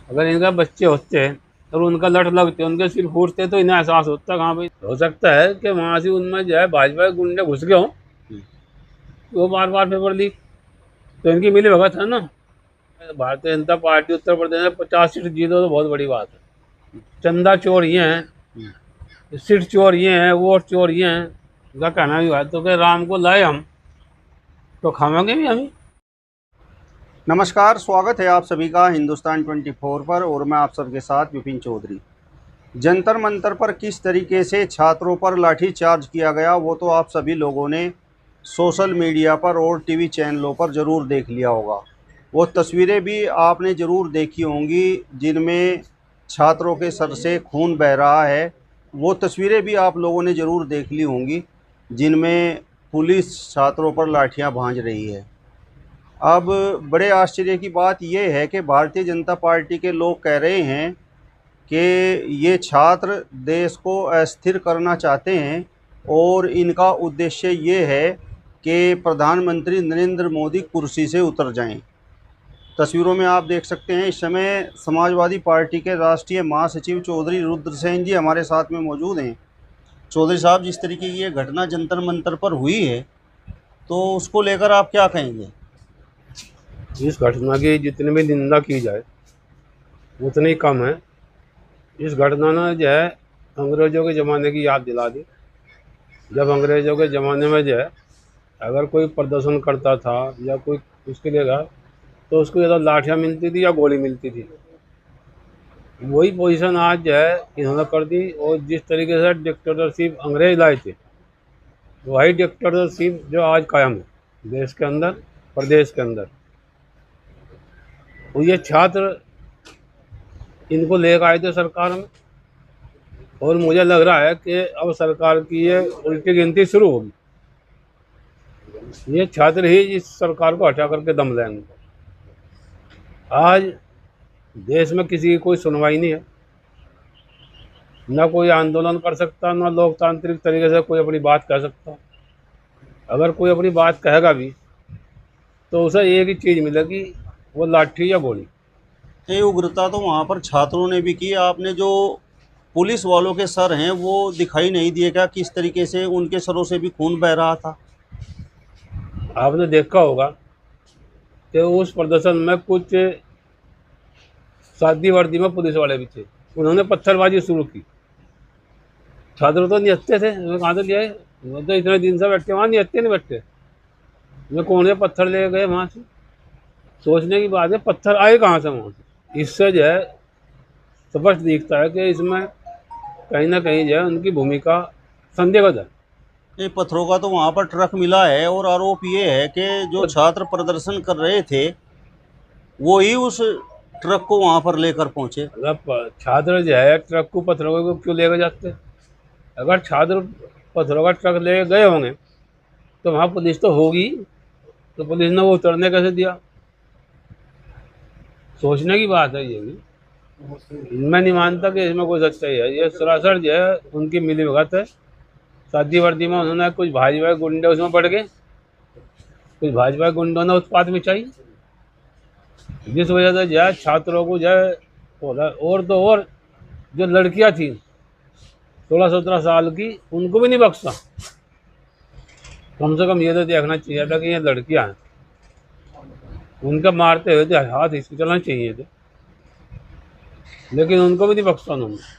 अगर इनका बच्चे होते और उनका लठ लगते, उनके सिर फूटते, तो इन्हें एहसास होता। कहाँ भाई, हो सकता है कि वहाँ से उनमें जो है भाजपा के गुंडे घुस गए हों, वो बार बार पेपर लीक। तो इनकी मिली भगत है ना। भारतीय जनता पार्टी उत्तर प्रदेश में 50 सीट जीतो तो बहुत बड़ी बात है। चंदा चोर ये हैं, सीट चोर ये हैं, वोट चोर ये हैं। उनका कहना भी हुआ तो कि राम को लाए हम तो खाएंगे भी हम ही। नमस्कार, स्वागत है आप सभी का हिंदुस्तान 24 पर और मैं आप सबके साथ विपिन चौधरी। जंतर मंतर पर किस तरीके से छात्रों पर लाठीचार्ज किया गया वो तो आप सभी लोगों ने सोशल मीडिया पर और टीवी चैनलों पर ज़रूर देख लिया होगा। वो तस्वीरें भी आपने ज़रूर देखी होंगी जिनमें छात्रों के सर से खून बह रहा है। वो तस्वीरें भी आप लोगों ने ज़रूर देख ली होंगी जिनमें पुलिस छात्रों पर लाठियां भांज रही है। अब बड़े आश्चर्य की बात यह है कि भारतीय जनता पार्टी के लोग कह रहे हैं कि ये छात्र देश को अस्थिर करना चाहते हैं और इनका उद्देश्य ये है कि प्रधानमंत्री नरेंद्र मोदी कुर्सी से उतर जाएं। तस्वीरों में आप देख सकते हैं इस समय समाजवादी पार्टी के राष्ट्रीय महासचिव चौधरी रुद्रसेन जी हमारे साथ में मौजूद हैं। चौधरी साहब, जिस तरीके की ये घटना जंतर मंतर पर हुई है तो उसको लेकर आप क्या कहेंगे? इस घटना की जितनी भी निंदा की जाए उतनी कम है। इस घटना ने जो है अंग्रेज़ों के ज़माने की याद दिला दी। जब अंग्रेज़ों के ज़माने में जो है अगर कोई प्रदर्शन करता था या कोई उसके लिए गया तो उसको या तो लाठियाँ मिलती थी या गोली मिलती थी। वही पोजीशन आज जो है इन्होंने कर दी। और जिस तरीके से डिक्टेटरशिप अंग्रेज लाए थे, वही डिक्टेटरशिप जो आज कायम है देश के अंदर, प्रदेश के अंदर। और ये छात्र इनको लेकर आए थे सरकार में, और मुझे लग रहा है कि अब सरकार की ये उल्टी गिनती शुरू होगी। ये छात्र ही इस सरकार को हटा करके दम लेंगे। आज देश में किसी की कोई सुनवाई नहीं है, ना कोई आंदोलन कर सकता, ना लोकतांत्रिक तरीके से कोई अपनी बात कह सकता। अगर कोई अपनी बात कहेगा भी तो उसे एक ही चीज़ मिलेगी, वो लाठी या गोली। ये उग्रता तो वहाँ पर छात्रों ने भी की। आपने जो पुलिस वालों के सर हैं वो दिखाई नहीं दिए क्या? किस तरीके से उनके सरों से भी खून बह रहा था। आपने देखा होगा कि उस प्रदर्शन में कुछ सादी वर्दी में पुलिस वाले भी थे, उन्होंने पत्थरबाजी शुरू की। छात्र तो निहत्ते थे, उन्हें कहाँ से लिया है? वो तो इतने दिन से बैठे वहाँ, निहत्ते नहीं बैठे। उन्हें कौन से पत्थर ले गए वहाँ से? सोचने की बात है, पत्थर आए कहाँ से वहाँ से? इससे जो है स्पष्ट दिखता है कि इसमें कहीं ना कहीं जो है उनकी भूमिका संदिग्ध है। ये पत्थरों का तो वहाँ पर ट्रक मिला है और आरोप ये है कि जो छात्र प्रदर्शन कर रहे थे वो ही उस ट्रक को वहाँ पर लेकर पहुँचे। मतलब छात्र जो है ट्रक को पत्थरों को क्यों लेकर जाते? अगर छात्र पत्थरों का ट्रक ले गए होंगे तो वहाँ पुलिस तो होगी, तो पुलिस ने वो उतरने कैसे दिया? सोचने की बात है ये भी। मैं नहीं मानता कि इसमें कोई सच्चाई है। ये सरासर जो है उनकी मिली भगत है। शादी वर्दी में उन्होंने कुछ भाजपा के गुंडे उसमें पड़ गए, कुछ भाजपा के गुंडों ने उत्पात मचाई, जिस वजह से जो है छात्रों को जो है और तो और जो लड़कियां थी 16-17 साल की, उनको भी नहीं बख्शा। कम से कम ये तो देखना चाहिए था कि ये लड़कियां हैं, उनका मारते हुए थे हाथ इसको चलना चाहिए थे, लेकिन उनको भी नहीं बख्शा उन्होंने।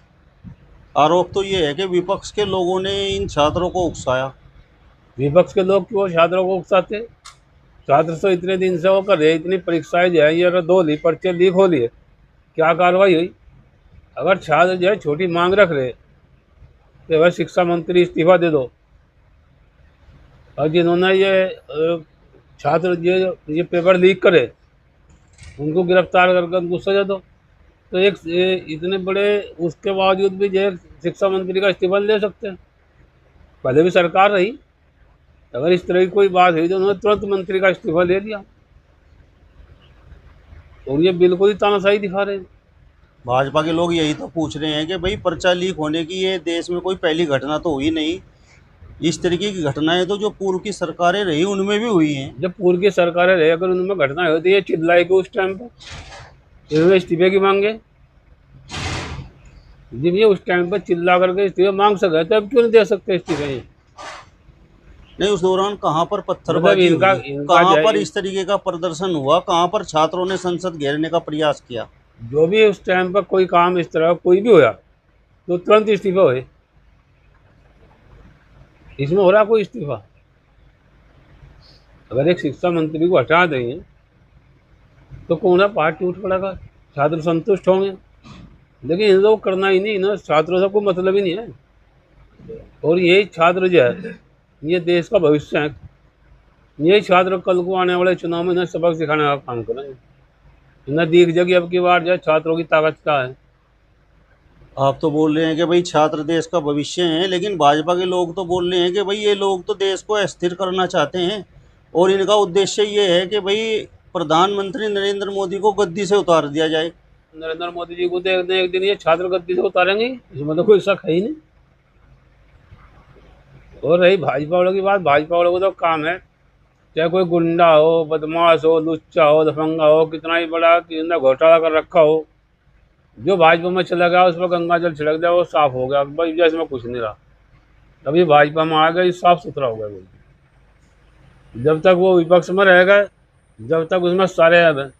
आरोप तो ये है कि विपक्ष के लोगों ने इन छात्रों को उकसाया। विपक्ष के लोग क्यों छात्रों को उकसाते? छात्र तो इतने दिन से वो कर रहे, इतनी परीक्षाएं जो है ये दो ली, पर्चे लीक हो लिए, क्या कार्रवाई हुई? अगर छात्र जो है छोटी मांग रख रहे तो वह शिक्षा मंत्री इस्तीफा दे दो। और जिन्होंने ये छात्र ये पेपर लीक करे उनको गिरफ्तार करके उनको सजा दो। तो इतने बड़े उसके बावजूद भी जो है शिक्षा मंत्री का इस्तीफा ले सकते हैं। पहले भी सरकार रही, अगर इस तरह की कोई बात हुई तो उन्होंने तुरंत मंत्री का इस्तीफा ले लिया। और ये बिल्कुल ही तानाशाही दिखा रहे हैं। भाजपा के लोग यही तो पूछ रहे हैं कि भाई पर्चा लीक होने की ये देश में कोई पहली घटना तो हुई नहीं। इस तरीके की घटनाएं तो जो पूर्व की सरकारें रही उनमें भी हुई हैं। जब पूर्व की सरकारें रही, अगर उनमें घटना होती है चिल्लाएगी उस टाइम पर, इन्होंने इस्तीफे की मांगे। जब ये उस टाइम पर चिल्ला करके इस्तीफे मांग सके तो अब क्यों नहीं दे सकते इस्तीफे ये? नहीं, उस दौरान कहाँ पर मतलब पत्थरबाजी इनका हुई, इनका कहाँ जो पर है, इस तरीके का प्रदर्शन हुआ, कहाँ पर छात्रों ने संसद घेरने का प्रयास किया? जो भी उस टाइम पर कोई काम इस तरह कोई भी होया तो तुरंत इस्तीफा होए। इसमें हो रहा कोई इस्तीफा? अगर एक शिक्षा मंत्री को हटा देंगे तो कौन है पार्टी उठ पड़ेगा, छात्र संतुष्ट होंगे। लेकिन इन लोग करना ही नहीं, इन्हें छात्रों से कोई मतलब ही नहीं है। और यही छात्र जो है ये देश का भविष्य है। यही छात्र कल को आने वाले चुनाव में इन्हें सबक सिखाने का काम करेंगे। इन्हें दिख जाएगी अब की बार जो है छात्रों की ताकत क्या है। आप तो बोल रहे हैं कि भाई छात्र देश का भविष्य हैं, लेकिन भाजपा के लोग तो बोल रहे हैं कि भाई ये लोग तो देश को अस्थिर करना चाहते हैं और इनका उद्देश्य ये है कि भाई प्रधानमंत्री नरेंद्र मोदी को गद्दी से उतार दिया जाए। नरेंद्र मोदी जी को तो एक दिन ये छात्र गद्दी से उतारेंगे, इसमें तो कोई शक है ही नहीं। और रही भाजपा वालों की बात, भाजपा वालों को तो काम है चाहे कोई गुंडा हो, बदमाश हो, लुच्चा हो, दफंगा हो, कितना ही बड़ा कितना घोटाला कर रखा हो, जो भाजपा में चला गया उस पर गंगा जल छिड़क दिया, वो साफ हो गया भाई, जैसे में कुछ नहीं रहा। अभी भाजपा में आ गया साफ सुथरा हो गया बिल्कुल। जब तक वो विपक्ष में रहेगा जब तक उसमें सारे ऐब हैं,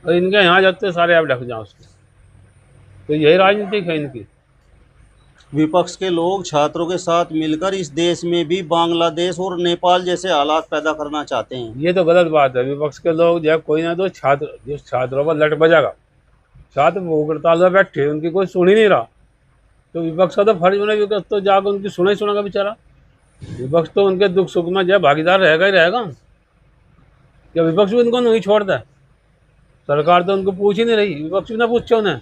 और इनके यहाँ जाते सारे ऐब ढक जाए उसके। तो यही राजनीति है इनकी। विपक्ष के लोग छात्रों के साथ मिलकर इस देश में भी बांग्लादेश और नेपाल जैसे हालात पैदा करना चाहते हैं। ये तो गलत बात है। विपक्ष के लोग जो है कोई ना तो छात्र जिस छात्रों पर लट बजागा, छात्र भूख हड़ताल में बैठे उनकी कोई सुन ही नहीं रहा, तो विपक्ष का तो फर्ज बना विपक्ष तो जाकर उनकी सुना ही सुनागा बेचारा। विपक्ष तो उनके दुख सुख में जो है भागीदार रहेगा ही रहेगा। क्या विपक्ष भी उनको नहीं छोड़ता है? सरकार तो उनको पूछ ही नहीं रही, विपक्ष भी ना पूछे उन्हें।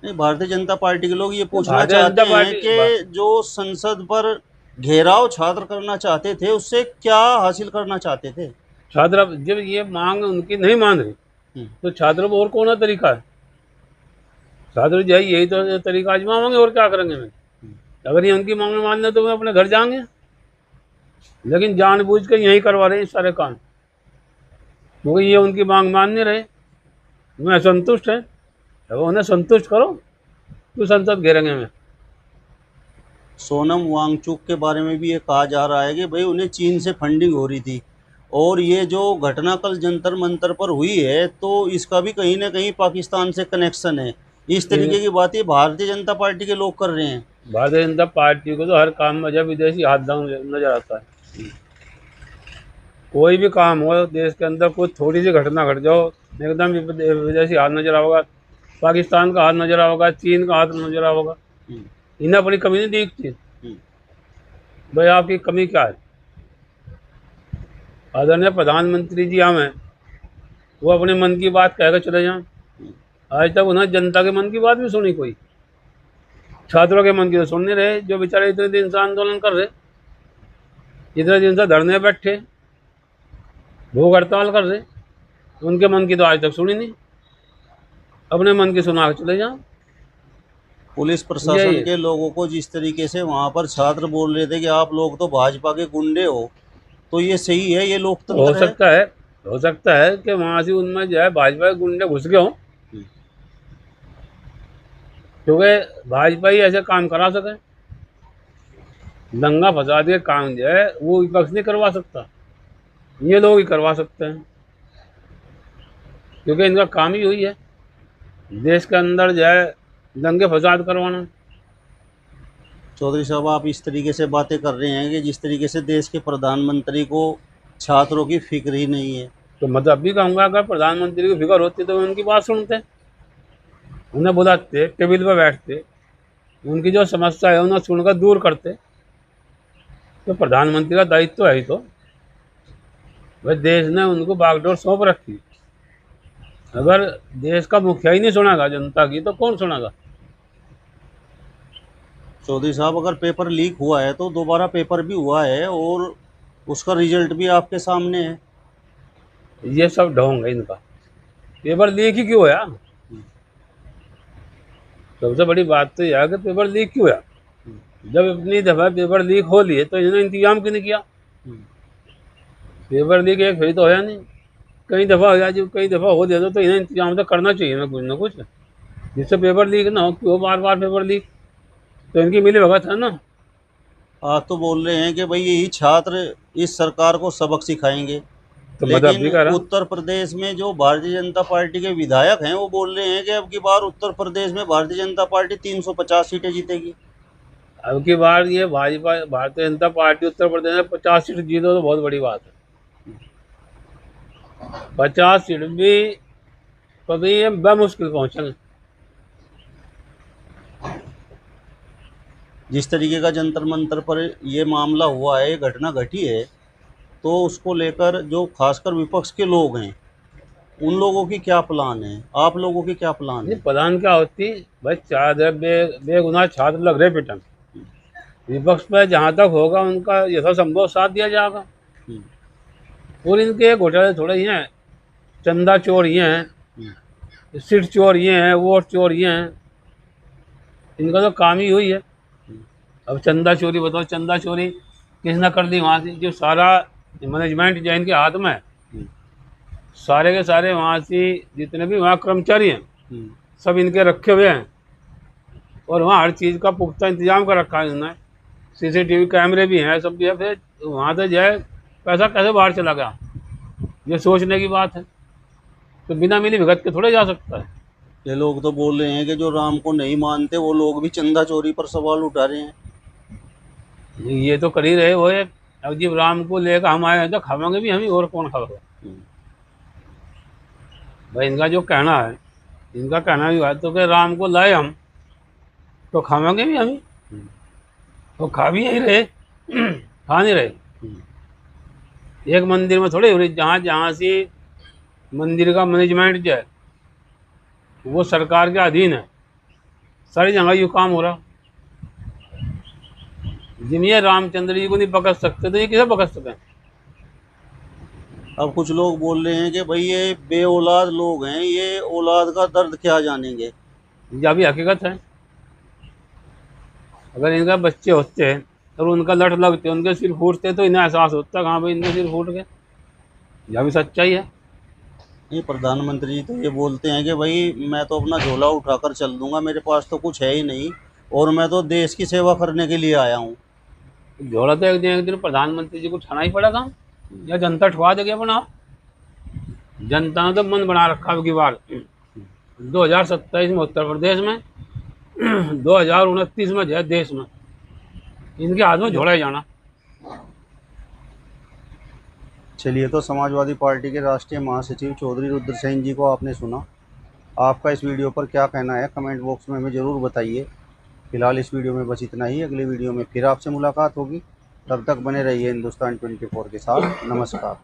नहीं, भारतीय जनता पार्टी के लोग ये पूछना भारतीय चाहते जनता हैं पार्टी कि जो संसद पर घेराव छात्र करना चाहते थे उससे क्या हासिल करना चाहते थे? छात्र जब ये मांग उनकी नहीं मान रही तो छात्रों को और कौन सा तरीका है? छात्र जो है यही तो तरीका आजमाएंगे, और क्या करेंगे। मैं अगर ये उनकी मांग मानने तो मैं अपने घर जाएंगे, लेकिन जानबूझ के यही करवा रहे हैं सारे काम, क्योंकि ये उनकी मांग मान नहीं रहे। मैं संतुष्ट है, अब उन्हें संतुष्ट करो तो संसद घेरेंगे। मैं सोनम वांगचुक के बारे में भी ये कहा जा रहा है कि भाई उन्हें चीन से फंडिंग हो रही थी, और ये जो घटना कल जंतर मंतर पर हुई है तो इसका भी कहीं ना कहीं पाकिस्तान से कनेक्शन है। इस तरीके की बातें भारतीय जनता पार्टी के लोग कर रहे हैं। भारतीय जनता पार्टी को तो हर काम में जब विदेशी हाथ डाउन नजर आता है। कोई भी काम हो देश के अंदर, कोई थोड़ी सी घटना घट जाओ एकदम विदेशी हाथ नजर आएगा, पाकिस्तान का हाथ नजर आएगा, चीन का हाथ नजर आएगा। इन्हें अपनी कमी नहीं दिखती। भाई आपकी कमी क्या है? आदरणीय प्रधानमंत्री जी हमें वो अपने मन की बात कह कर चले जाएं। आज तक उन्हें जनता के मन की बात भी सुनी कोई, छात्रों के मन की तो सुन नहीं रहे, जो बेचारे इतने दिन से आंदोलन कर रहे, इतने दिन से धरने बैठे, भूख हड़ताल कर रहे, उनके मन की तो आज तक सुनी नहीं। अपने मन की सुना के चले जाओ। पुलिस प्रशासन के लोगों को जिस तरीके से वहां पर छात्र बोल रहे थे कि आप लोग तो भाजपा के गुंडे हो, तो ये सही है? ये लोकतंत्र है? हो सकता है कि वहां से उनमें जो है भाजपा के गुंडे घुस गए हों, क्योंकि भाजपा ही ऐसे काम करा सके। दंगा फसाद के काम जो है वो विपक्ष नहीं करवा सकता, ये लोग ही करवा सकते हैं, क्योंकि इनका काम ही वही है, देश के अंदर जो है दंगे फसाद करवाना। चौधरी साहब, आप इस तरीके से बातें कर रहे हैं कि जिस तरीके से देश के प्रधानमंत्री को छात्रों की फिक्र ही नहीं है। तो मतलब भी कहूँगा अगर प्रधानमंत्री की फिक्र होती तो उनकी बात सुनते, उन्हें बुलाते, टेबल पर बैठते, उनकी जो समस्या है उन्हें सुनकर दूर करते। तो प्रधानमंत्री का दायित्व है ही तो भाई, देश ने उनको बागडोर सौंप रखी। अगर देश का मुखिया ही नहीं सुनेगा जनता की तो कौन सुनेगा? चौधरी साहब, अगर पेपर लीक हुआ है तो दोबारा पेपर भी हुआ है और उसका रिजल्ट भी आपके सामने है। ये सब ढोंग है इनका। पेपर लीक ही क्यों है? सबसे बड़ी बात तो यह है कि पेपर लीक क्यों है। जब इतनी दफा पेपर लीक हो लिए तो इन्होंने इंतजाम क्यों नहीं किया? पेपर लीक एक फिर तो होया नहीं, कई दफ़ा हो जाए, जब कई दफ़ा हो जाए तो इन्हें इंतजाम तो करना चाहिए ना कुछ, जिससे पेपर लीक ना हो। क्यों बार बार पेपर लीक? तो इनकी मिली भगत है ना। आप तो बोल रहे हैं कि भाई यही छात्र इस सरकार को सबक सिखाएंगे, तो मदद लेकिन भी करा। उत्तर प्रदेश में जो भारतीय जनता पार्टी के विधायक हैं वो बोल रहे हैं कि अब की बार उत्तर प्रदेश में भारतीय जनता पार्टी 350 सीटें जीतेगी। अब की बार ये भाजपा भारतीय जनता पार्टी उत्तर प्रदेश में 50 सीट जीतो तो बहुत बड़ी बात है। 50 सीट भी कभी ये बमुश्किल पहुंचेंगे। जिस तरीके का जंतर मंतर पर ये मामला हुआ है, ये घटना घटी है, तो उसको लेकर जो खासकर विपक्ष के लोग हैं उन लोगों की क्या प्लान है, आप लोगों की क्या प्लान ये है? प्रधान क्या होती भाई, बेगुनाह छात्र लग रहे पिटन। विपक्ष पे जहां तक होगा उनका यथासंभव साथ दिया जाएगा। हम्म, और इनके घोटाले थोड़े ही हैं, चंदा चोर ये हैं, हम्म, सीट चोर ये हैं, वोट चोर ये हैं। इनका तो काम ही हुई है। अब चंदा चोरी बताओ, चंदा चोरी किसने कर दी वहाँ से? जो सारा मैनेजमेंट जो इनके हाथ में है, हम्म, सारे के सारे वहाँ से जितने भी वहाँ कर्मचारी हैं हम्म, सब इनके रखे हुए हैं। और वहाँ हर चीज़ का पुख्ता इंतजाम कर रखा है इन्होंने। सीसीटीवी कैमरे भी हैं, सब भी है। फिर वहाँ से जो है पैसा कैसे बाहर चला गया, ये सोचने की बात है। तो बिना मिली भगत के थोड़े जा सकता है। ये लोग तो बोल रहे हैं कि जो राम को नहीं मानते वो लोग भी चंदा चोरी पर सवाल उठा रहे हैं। ये तो कर ही रहे वो है। अब जब राम को लेकर हम आए हैं तो खाएंगे भी हम ही, और कौन खाएगा हम्म, भाई? इनका जो कहना है, इनका कहना भी है तो कि राम को लाए हम तो खाएंगे भी हम ही, हम्म, तो खा भी यही रहे। खा नहीं रहे। हम्म, एक मंदिर में थोड़ी हो रही, जहाँ जहाँ से मंदिर का मैनेजमेंट जो है वो सरकार के अधीन है, सारी जगह ये काम हो रहा। जिन ये रामचंद्र जी को नहीं पकड़ सकते तो ये किसे पकड़ सकें? अब कुछ लोग बोल रहे हैं कि भाई ये बे औलाद लोग हैं, ये औलाद का दर्द क्या जानेंगे। यह भी हकीकत है। अगर इनका बच्चे होते और उनका लट लगते, उनके सिर फूटते तो इन्हें एहसास होता कि हाँ भाई इनके सिर फूट गए। यह भी सच्चाई है। ये प्रधानमंत्री जी तो ये बोलते हैं कि भाई मैं तो अपना झोला उठाकर चल दूंगा, मेरे पास तो कुछ है ही नहीं और मैं तो देश की सेवा करने के लिए आया हूँ। झोला तो एक दिन प्रधानमंत्री जी को उठाना ही पड़ेगा, या जनता ठुआ देगी अपना। जनता ने तो मन बना रखा अब की बार 2027 में उत्तर प्रदेश में, 2029 में जो है देश में, इनके हाथ में झोला ही जाना। चलिए, तो समाजवादी पार्टी के राष्ट्रीय महासचिव चौधरी रुद्रसेन जी को आपने सुना। आपका इस वीडियो पर क्या कहना है कमेंट बॉक्स में हमें ज़रूर बताइए। फिलहाल इस वीडियो में बस इतना ही। अगले वीडियो में फिर आपसे मुलाकात होगी। तब तक बने रहिए हिंदुस्तान 24 के साथ। नमस्कार।